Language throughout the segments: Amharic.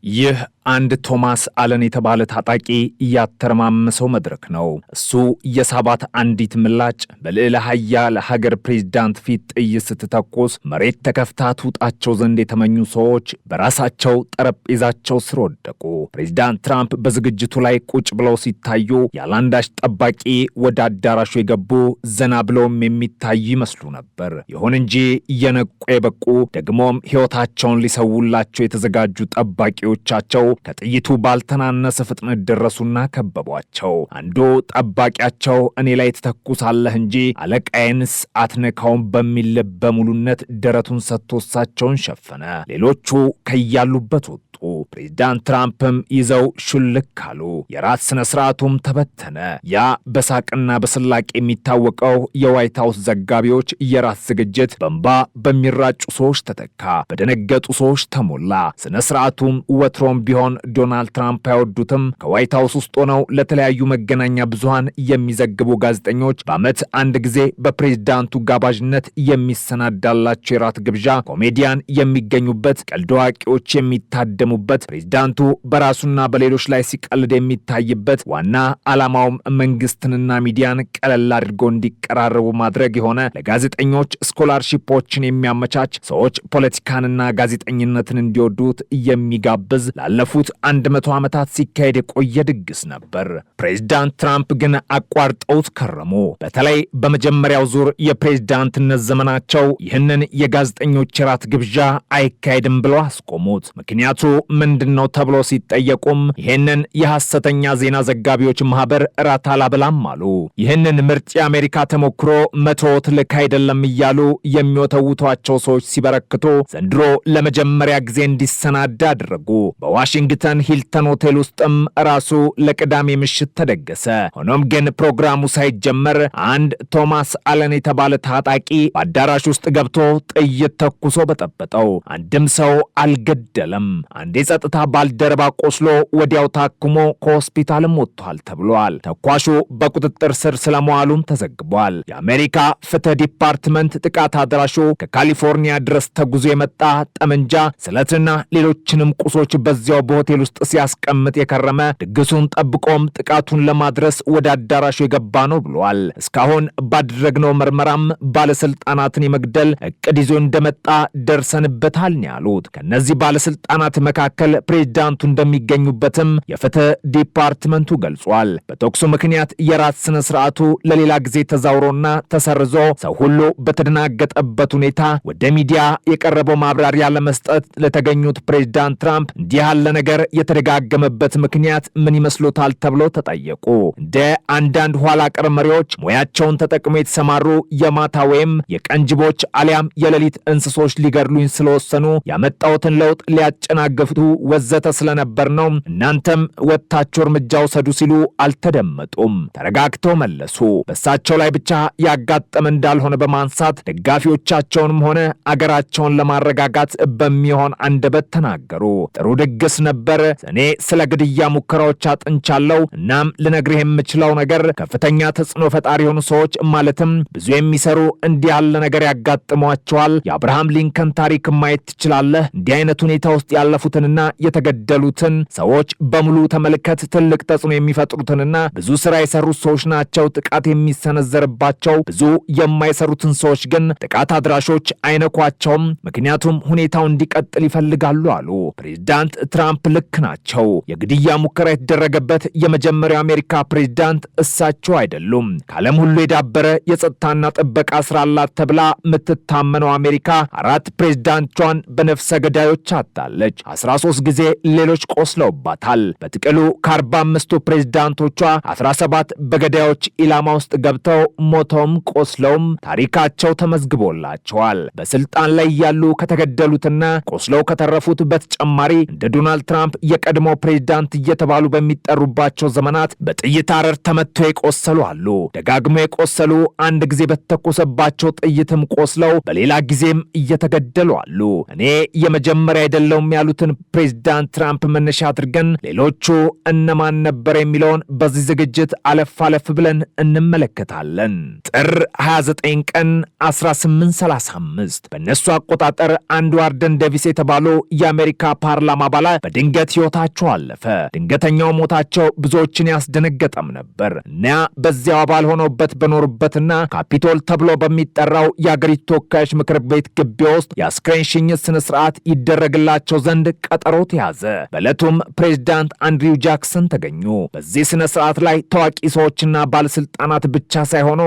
ይህ አንድ ቶማስ አለን የተባለ ታጣቂ እያተረማመሰው መድረክ ነው። እሱ የሳባት አንዲት ምላጭ በልዕለ ኃያል ሀገር ፕሬዝዳንት ፊት ጥይት ስትተኮስ መሬት ተከፍታ ትውጣቸው ዘንድ የተመኙ ሰዎች በራሳቸው ጠረጴዛቸው ስር ወደቁ። ፕሬዝዳንት ትራምፕ በዝግጅቱ ላይ ቁጭ ብለው ሲታዩ ያላንዳች ጠባቂ ወደ አዳራሹ የገቡ ዘና ብለውም የሚታዩ ይመስሉ ነበር። ይሁን እንጂ እየነቁ የበቁ ደግሞም ሕይወታቸውን ሊሰውላቸው የተዘጋጁ ጠባቂዎቻቸው ከጥይቱ ባልተናነሰ ፍጥነት ደረሱና ከበቧቸው። አንዱ ጠባቂያቸው እኔ ላይ ትተኩሳለህ እንጂ አለቃዬንስ አትነካውም በሚል በሙሉነት ደረቱን ሰጥቶ እሳቸውን ሸፈነ። ሌሎቹ ከያሉበት ወጡ። ፕሬዝዳንት ትራምፕም ይዘው ሹልክ አሉ። የራት ስነ ስርዓቱም ተበተነ። ያ በሳቅና በስላቅ የሚታወቀው የዋይት ሃውስ ዘጋቢዎች የራት ዝግጅት በእንባ በሚራጩ ሰዎች ተተካ። በደነገጡ ሰዎች ተሞላ። ስነ ስርዓቱም ወትሮም ቢሆን ዶናልድ ትራምፕ አይወዱትም። ከዋይት ሃውስ ውስጥ ሆነው ለተለያዩ መገናኛ ብዙሃን የሚዘግቡ ጋዜጠኞች በዓመት አንድ ጊዜ በፕሬዝዳንቱ ጋባዥነት የሚሰናዳላቸው የራት ግብዣ ኮሜዲያን የሚገኙበት፣ ቀልድ አዋቂዎች የሚታደሙበት፣ ፕሬዝዳንቱ በራሱና በሌሎች ላይ ሲቀልድ የሚታይበት፣ ዋና ዓላማውም መንግስትንና ሚዲያን ቀለል አድርጎ እንዲቀራረቡ ማድረግ የሆነ ለጋዜጠኞች ስኮላርሺፖችን የሚያመቻች ሰዎች ፖለቲካንና ጋዜጠኝነትን እንዲወዱት የሚጋብዝ ላለፉት 100 ዓመታት ሲካሄድ የቆየ ድግስ ነበር። ፕሬዝዳንት ትራምፕ ግን አቋርጠውት ከረሙ። በተለይ በመጀመሪያው ዙር የፕሬዝዳንትነት ዘመናቸው ይህንን የጋዜጠኞች የራት ግብዣ አይካሄድም ብለው አስቆሙት። ምክንያቱ ምንድነው ተብሎ ሲጠየቁም ይህንን የሐሰተኛ ዜና ዘጋቢዎች ማህበር ራት አላበላም አሉ። ይህንን ምርጥ የአሜሪካ ተሞክሮ መተውት ልክ አይደለም እያሉ የሚወተውቷቸው ሰዎች ሲበረክቱ ዘንድሮ ለመጀመሪያ ጊዜ እንዲሰናዳ አደረጉ። በዋሽንግተን ሂልተን ሆቴል ውስጥም ራሱ ለቅዳሜ ምሽት ተደገሰ። ሆኖም ግን ፕሮግራሙ ሳይጀመር አንድ ቶማስ አለን የተባለ ታጣቂ በአዳራሽ ውስጥ ገብቶ ጥይት ተኩሶ በጠበጠው። አንድም ሰው አልገደለም። አንድ የጸጥታ ባልደረባ ቆስሎ ወዲያው ታክሞ ከሆስፒታልም ወጥቷል ተብሏል። ተኳሹ በቁጥጥር ስር ስለመዋሉም ተዘግቧል። የአሜሪካ ፍትህ ዲፓርትመንት ጥቃት አድራሹ ከካሊፎርኒያ ድረስ ተጉዞ የመጣ ጠመንጃ፣ ስለትና ሌሎችንም ቁሶች በዚያው በሆቴል ውስጥ ሲያስቀምጥ የከረመ ድግሱን ጠብቆም ጥቃቱን ለማድረስ ወደ አዳራሹ የገባ ነው ብሏል። እስካሁን ባደረግነው ምርመራም ባለስልጣናትን የመግደል እቅድ ይዞ እንደመጣ ደርሰንበታል ነው ያሉት። ከነዚህ ባለስልጣናት መካከል ፕሬዝዳንቱ እንደሚገኙበትም የፍትህ ዲፓርትመንቱ ገልጿል። በተኩሱ ምክንያት የራት ስነ ስርዓቱ ለሌላ ጊዜ ተዛውሮና ተሰርዞ ሰው ሁሉ በተደናገጠበት ሁኔታ ወደ ሚዲያ የቀረበው ማብራሪያ ለመስጠት ለተገኙት ፕሬዝዳንት ትራምፕ እንዲህ ያለ ነገር የተደጋገመበት ምክንያት ምን ይመስሎታል ተብሎ ተጠየቁ። እንደ አንዳንድ ኋላ ቀር መሪዎች ሙያቸውን ተጠቅመው የተሰማሩ የማታ ወይም የቀን ጅቦች አሊያም የሌሊት እንስሶች ሊገድሉኝ ስለወሰኑ ያመጣሁትን ለውጥ ሊያጨናግፉ ወዘተ ስለነበር ነው። እናንተም ወጥታችሁ እርምጃ ውሰዱ ሲሉ አልተደመጡም። ተረጋግተው መለሱ። በእሳቸው ላይ ብቻ ያጋጠመ እንዳልሆነ በማንሳት ደጋፊዎቻቸውንም ሆነ አገራቸውን ለማረጋጋት በሚሆን አንደበት ተናገሩ። ጥሩ ድግስ ነበር። እኔ ስለ ግድያ ሙከራዎች አጥንቻለሁ። እናም ልነግርህ የምችለው ነገር ከፍተኛ ተጽዕኖ ፈጣሪ የሆኑ ሰዎች ማለትም ብዙ የሚሰሩ እንዲህ ያለ ነገር ያጋጥሟቸዋል። የአብርሃም ሊንከን ታሪክ ማየት ትችላለህ። እንዲህ አይነት ሁኔታ ውስጥ ያለፉትንና የተገደሉትን ሰዎች በሙሉ ተመልከት። ትልቅ ተጽዕኖ የሚፈጥሩትንና ብዙ ስራ የሰሩት ሰዎች ናቸው ጥቃት የሚሰነዘርባቸው። ብዙ የማይሰሩትን ሰዎች ግን ጥቃት አድራሾች አይነኳቸውም፣ ምክንያቱም ሁኔታው እንዲቀጥል ይፈልጋሉ አሉ። ፕሬዝዳንት ትራምፕ ልክ ናቸው። የግድያ ሙከራ የተደረገበት የመጀመሪያው አሜሪካ ፕሬዝዳንት እሳቸው አይደሉም። ከዓለም ሁሉ የዳበረ የጸጥታና ጥበቃ ስራ አላት ተብላ የምትታመነው አሜሪካ 4 ፕሬዝዳንቷን በነፍሰ ገዳዮች አጣለች። 13 ጊዜ ሌሎች ቆስለውባታል። በጥቅሉ ከ45ቱ ፕሬዝዳንቶቿ 17 በገዳዮች ኢላማ ውስጥ ገብተው ሞተውም ቆስለውም ታሪካቸው ተመዝግቦላቸዋል። በስልጣን ላይ ያሉ ከተገደሉትና ቆስለው ከተረፉት በተጨማሪ እንደ ዶናልድ ትራምፕ የቀድሞ ፕሬዝዳንት እየተባሉ በሚጠሩባቸው ዘመናት በጥይት አረር ተመተው የቆሰሉ አሉ። ደጋግሞ የቆሰሉ፣ አንድ ጊዜ በተተኮሰባቸው ጥይትም ቆስለው በሌላ ጊዜም እየተገደሉ አሉ። እኔ የመጀመሪያ አይደለውም ያሉትን ፕሬዝዳንት ትራምፕ መነሻ አድርገን ሌሎቹ እነማን ነበር የሚለውን በዚህ ዝግጅት አለፍ ብለን እንመለከታለን። ጥር 29 ቀን 1835 በእነሱ አቆጣጠር አንድ ዋርደን ዴቪስ የተባሉ የአሜሪካ ፓርላማ አባላት በድንገት ሕይወታቸው አለፈ። ድንገተኛው ሞታቸው ብዙዎችን ያስደነገጠም ነበር። እና በዚያው አባል ሆነውበት በኖሩበትና ካፒቶል ተብሎ በሚጠራው የአገሪቱ ተወካዮች ምክር ቤት ግቢ ውስጥ የአስክሬን ሽኝት ስነ ስርዓት ይደረግላቸው ዘንድ ቀጠሮ ተያዘ። በዕለቱም ፕሬዝዳንት አንድሪው ጃክሰን ተገኙ። በዚህ ስነ ስርዓት ላይ ታዋቂ ሰዎችና ባለስልጣናት ብቻ ሳይሆኑ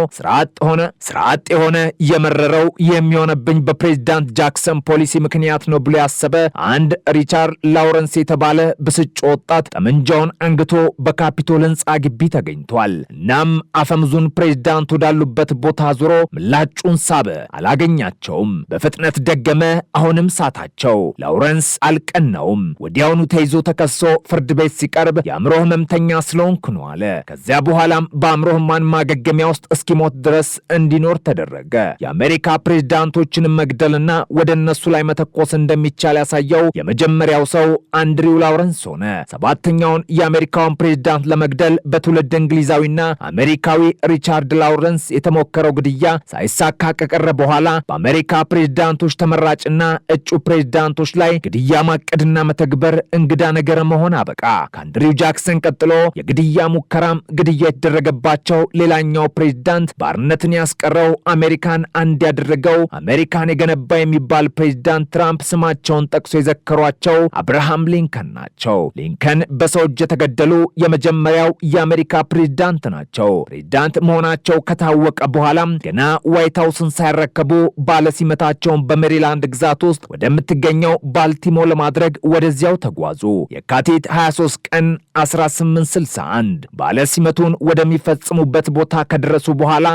ስርዓት የሆነ የመረረው የሚሆነብኝ በፕሬዝዳንት ጃክሰን ፖሊሲ ምክንያት ነው ብሎ ያሰበ አንድ ሪቻርድ ላውረንስ የተባለ ብስጭ ወጣት ጠመንጃውን አንግቶ በካፒቶል ህንፃ ግቢ ተገኝቷል። እናም አፈሙዙን ፕሬዝዳንት ወዳሉበት ቦታ ዞሮ ምላጩን ሳበ። አላገኛቸውም። በፍጥነት ደገመ። አሁንም ሳታቸው። ላውረንስ አልቀናውም። ወዲያውኑ ተይዞ ተከሶ ፍርድ ቤት ሲቀርብ የአእምሮ ህመምተኛ ስለሆንኩ ነው አለ። ከዚያ በኋላም በአእምሮ ህሙማን ማገገሚያ ውስጥ እስኪሞት ድረስ እንዲኖር ተደረገ። የአሜሪካ ፕሬዝዳንቶችን መግደልና ወደ እነሱ ላይ መተኮስ እንደሚቻል ያሳየው የመጀመሪያው ሰው አንድሪው ላውረንስ ሆነ። ሰባተኛውን የአሜሪካውን ፕሬዝዳንት ለመግደል በትውልድ እንግሊዛዊና አሜሪካዊ ሪቻርድ ላውረንስ የተሞከረው ግድያ ሳይሳካ ከቀረ በኋላ በአሜሪካ ፕሬዝዳንቶች ተመራጭና እጩ ፕሬዝዳንቶች ላይ ግድያ ማቀድና መተግበር እንግዳ ነገር መሆን አበቃ። ከአንድሪው ጃክሰን ቀጥሎ የግድያ ሙከራም ግድያ የተደረገባቸው ሌላኛው ፕሬዝዳንት ባርነትን ያስቀረው አሜሪካን አንድ ያደረገው አሜሪካን የገነባ የሚባል ፕሬዝዳንት ትራምፕ ስማቸውን ጠቅሶ የዘከሯቸው አብርሃም ሊንከን ናቸው። ሊንከን በሰው እጅ የተገደሉ የመጀመሪያው የአሜሪካ ፕሬዝዳንት ናቸው። ፕሬዝዳንት መሆናቸው ከታወቀ በኋላም ገና ዋይት ሃውስን ሳይረከቡ ባለሲመታቸውን በሜሪላንድ ግዛት ውስጥ ወደምትገኘው ባልቲሞር ለማድረግ ወደዚያው ተጓዙ። የካቲት 23 ቀን 1861 ባለሲመቱን ወደሚፈጽሙበት ቦታ ከደረሱ በኋላ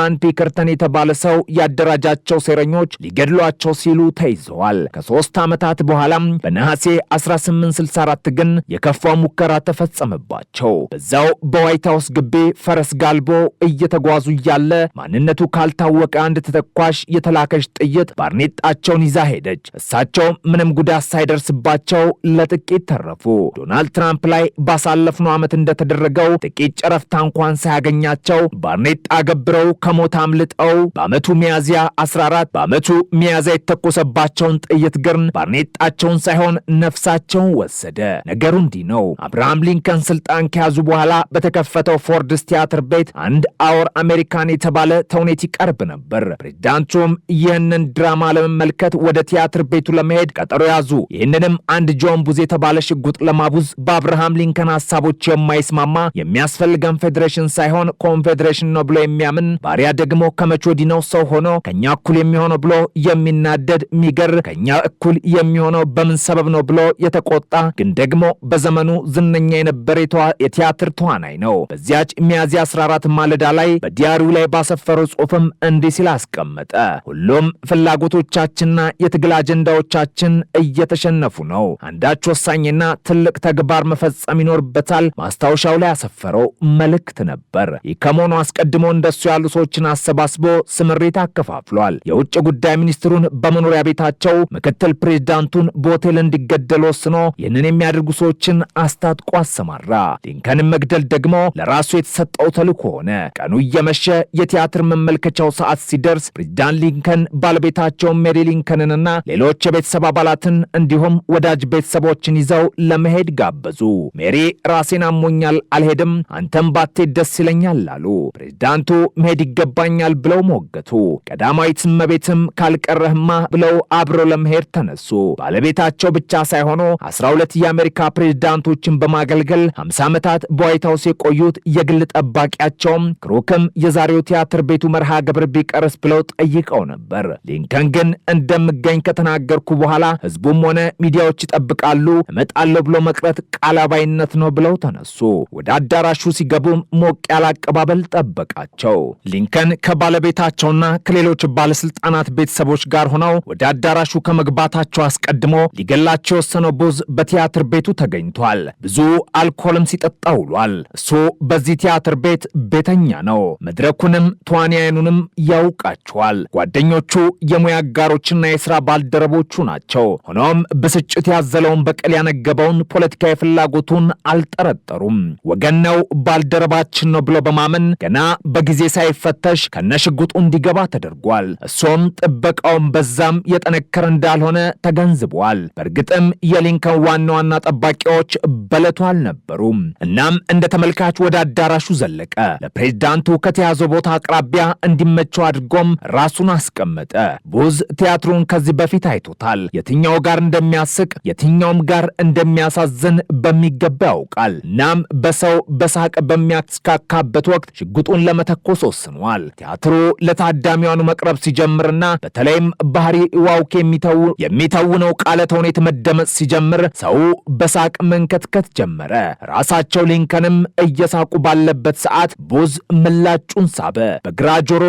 አንድ ፒከርተን የተባለ ሰው ያደራጃቸው ሴረኞች ሊገድሏቸው ሲሉ ተይዘዋል። ከ3 ዓመታት በኋላም በነሐሴ 1864 ግን የከፋ ሙከራ ተፈጸመባቸው። በዛው በዋይት ሃውስ ግቢ ፈረስ ጋልቦ እየተጓዙ እያለ ማንነቱ ካልታወቀ አንድ ተተኳሽ የተላከች ጥይት ባርኔጣቸውን ይዛ ሄደች። እሳቸው ምንም ጉዳት ሳይደርስባቸው ለጥቂት ተረፉ። ዶናልድ ትራምፕ ላይ ባሳለፍነው ዓመት እንደተደረገው ጥቂት ጨረፍታ እንኳን ሳያገኛቸው ባርኔጣ ገብረው ከሞት አምልጠው በዓመቱ ሚያዝያ 14 የተተኮሰባቸውን ጥይት ግን ባርኔጣቸውን ሳይሆን ነፍሳቸውን ወሰደ። ነገሩ እንዲህ ነው። አብርሃም ሊንከን ስልጣን ከያዙ በኋላ በተከፈተው ፎርድስ ቲያትር ቤት አንድ አወር አሜሪካን የተባለ ተውኔት ይቀርብ ነበር። ፕሬዝዳንቱም ይህንን ድራማ ለመመልከት ወደ ቲያትር ቤቱ ለመሄድ ቀጠሮ ያዙ። ይህንንም አንድ ጆን ቡዝ የተባለ ሽጉጥ ለማቡዝ በአብርሃም ሊንከን ሐሳቦች የማይስማማ የሚያስፈልገን ፌዴሬሽን ሳይሆን ኮንፌዴሬሽን ነው ብሎ የሚያምን ባሪያ ደግሞ ከመቼ ወዲህ ነው ሰው ሆኖ ከኛ እኩል የሚሆነው ብሎ የሚናደድ ሚገር ከኛ እኩል የሚሆነው በምን ሰበብ ነው ብሎ የተቆጣ ግን ደግሞ በዘመኑ ዝነኛ የነበረ የቲያትር ተዋናይ ነው። በዚያች ሚያዝያ 14 ማለዳ ላይ በዲያሪው ላይ ባሰፈረው ጽሑፍም እንዲህ ሲል አስቀመጠ። ሁሉም ፍላጎቶቻችንና የትግል አጀንዳዎቻችን እየተሸነፉ ነው። አንዳች ወሳኝና ትልቅ ተግባር መፈጸም ይኖርበታል። ማስታወሻው ላይ ያሰፈረው መልእክት ነበር። ይህ ከመሆኑ አስቀድሞ እንደሱ ያሉ ሰዎችን አሰባስቦ ስምሪት አከፋፍሏል። የውጭ ጉዳይ ሚኒስትሩን በመኖሪያ ቤታቸው፣ ምክትል ፕሬዝዳንቱን በሆቴል እንዲገደል ወስኖ ይህንን የሚያደርጉ ሰዎችን አስታጥቆ አሰማራ። ሊንከንን መግደል ደግሞ ለራሱ የተሰጠው ተልዕኮ ሆነ። ቀኑ እየመሸ የቲያትር መመልከቻው ሰዓት ሲደርስ ፕሬዝዳንት ሊንከን ባለቤታቸውን ሜሪ ሊንከንንና ሌሎች የቤተሰብ አባላትን እንዲሁም ወዳጅ ቤተሰቦችን ይዘው ለመሄድ ጋበዙ። ሜሪ ራሴን አሞኛል አልሄድም፣ አንተም ባትሄድ ደስ ይለኛል አሉ። ፕሬዝዳንቱ መሄድ ይገባኛል ብለው ሞገቱ። ቀዳማዊት እመቤትም ካልቀረህማ ብለው አብረው ለመሄድ ተነሱ። ባለቤታቸው ብቻ ሳይሆኑ 12 የአሜሪካ ፕሬዝዳንቶችን በማገልገል 50 ዓመታት በዋይት ሃውስ የቆዩት የግል ጠባቂያቸውም ክሩክም የዛሬው ቲያትር ቤቱ መርሃ ግብር ቢቀርስ ብለው ጠይቀው ነበር። ሊንከን ግን እንደምገኝ ከተናገርኩ በኋላ ህዝቡም ሆነ ሚዲያዎች ይጠብቃሉ፣ እመጣለሁ ብሎ መቅረት ቃላባይነት ነው ብለው ተነሱ። ወደ አዳራሹ ሲገቡም ሞቅ ያለ አቀባበል ጠበቃቸው። ሊንከን ከባለቤታቸውና ከሌሎች ባለስልጣናት ቤተሰቦች ጋር ሆነው ወደ አዳራሹ ከመግባታቸው አስቀድሞ ሊገላቸው የወሰነው ቡዝ በቲያትር ቤቱ ተገኝቷል። ብዙ አልኮልም ሲጠጣ ውሏል። እሱ በዚህ ቲያትር ቤት ቤተኛ ነው። መድረኩንም ተዋንያኑንም ያውቃቸዋል። ጓደኞቹ፣ የሙያ አጋሮችና የሥራ ባልደረቦቹ ናቸው። ሆኖም ብስጭት ያዘለውን በቀል ያነገበውን ፖለቲካዊ ፍላጎቱን አልጠረጠሩም። ወገን ነው፣ ባልደረባችን ነው ብሎ በማመን ገና በጊዜ ሳይፈተሽ ከነሽጉጡ እንዲገባ ተደርጓል። እሱም ጥበቃውን በዛም የጠነከረ እንዳልሆነ ተገንዝቧል። በእርግጥም የሊንከን ዋና ዋና ጠባቂዎች በለቱ አልነበሩም። እናም እንደ ተመልካች ወደ አዳራሹ ዘለቀ። ለፕሬዝዳንቱ ከተያዘው ቦታ አቅራቢያ እንዲመቸው አድርጎም ራሱን አስቀመጠ። ቡዝ ቲያትሩን ከዚህ በፊት አይቶታል። የትኛው ጋር እንደሚያስቅ የትኛውም ጋር እንደሚያሳዝን በሚገባ ያውቃል። እናም በሰው በሳቅ በሚያስካካበት ወቅት ሽጉጡን ለመተኮስ ወስኗል። ቲያትሩ ለታዳሚያኑ መቅረብ ሲጀምርና በተለይም ባህሪ ዋውክ የሚተውነው ቃለ ተውኔት መደመጥ ሲጀምር ሰው በሳቅ መንከትከት ጀመረ። ራሳቸው ሊንከንም እየሳቁ ባለበት ሰዓት ቡዝ ምላጩን ሳበ። በግራ ጆሮ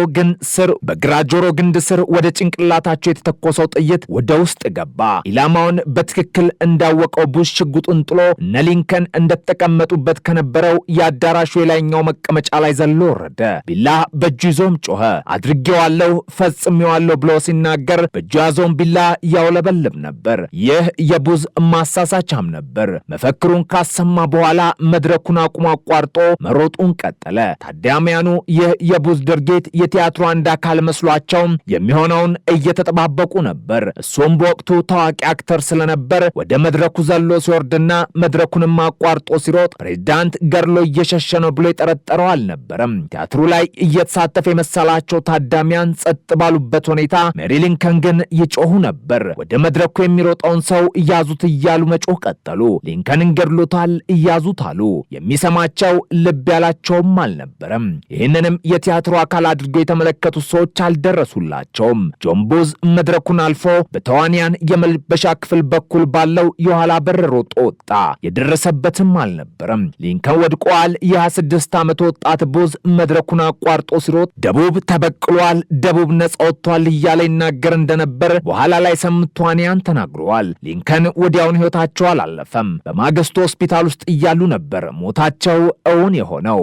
ግንድ ስር ወደ ጭንቅላታቸው የተተኮሰው ጥይት ወደ ውስጥ ገባ። ኢላማውን በትክክል እንዳወቀው ቡዝ ሽጉጡን ጥሎ እነ ሊንከን እንደተቀመጡበት ከነበረው የአዳራሹ የላይኛው መቀመጫ ላይ ዘሎ ወረደ። ቢላ በእጁ ይዞም ጮኸ። አድርጌዋለሁ፣ ፈጽሜዋለሁ ብሎ ሲናገር በእጁ ያዘውን ቢላ ያውለበልብ ነበር። ይህ የቡዝ ማሳሳቻም ነበር። መፈክሩን ካሰማ በኋላ መድረኩን አቁሞ አቋርጦ መሮጡን ቀጠለ። ታዳሚያኑ ይህ የቡዝ ድርጊት የቲያትሩ አንድ አካል መስሏቸው የሚሆነውን እየተጠባበቁ ነበር። እሱም በወቅቱ ታዋቂ አክተር ስለነበር ወደ መድረኩ ዘሎ ሲወርድና መድረኩንም አቋርጦ ሲሮጥ ፕሬዝዳንት ገድሎ እየሸሸ ነው ብሎ የጠረጠረው አልነበረም። ቲያትሩ ላይ እየተሳተፈ የመሰላቸው ታዳሚያን ጸጥ ባሉበት ሁኔታ ሜሪ ሊንከን ግን ይጮሁ ነበር። ወደ መድረኩ የሚሮጠውን ሰው እያዙት እያሉ መጮህ ቀጠሉ። ሊንከንን ገድሎታል፣ እያዙት አሉ። የሚሰማቸው ልብ ያላቸውም አልነበረም። ይህንንም የቲያትሩ አካል አድርገው የተመለከቱት ሰዎች አልደረሱላቸውም። ጆን ቡዝ መድረኩን አልፎ በተዋንያን የመልበሻ ክፍል በኩል ባለው የኋላ በር ሮጦ ወጣ። የደረሰበትም አልነበረም። ሊንከን ወድቋል። የ26 ዓመት ወጣት ቡዝ መድረኩን አቋርጦ ሲሮጥ ደቡብ ተበቅሏል፣ ደቡብ ነጻ ወጥቷል እያለ ይናገር እንደነበር በኋላ ላይ ሰምቶ ተዋንያን ተናግረዋል። ሊንከን ወዲያውን ሕይወታቸው አላለፈም። በማግስቱ ሆስፒታል ውስጥ እያሉ ነበር ሞታቸው እውን የሆነው።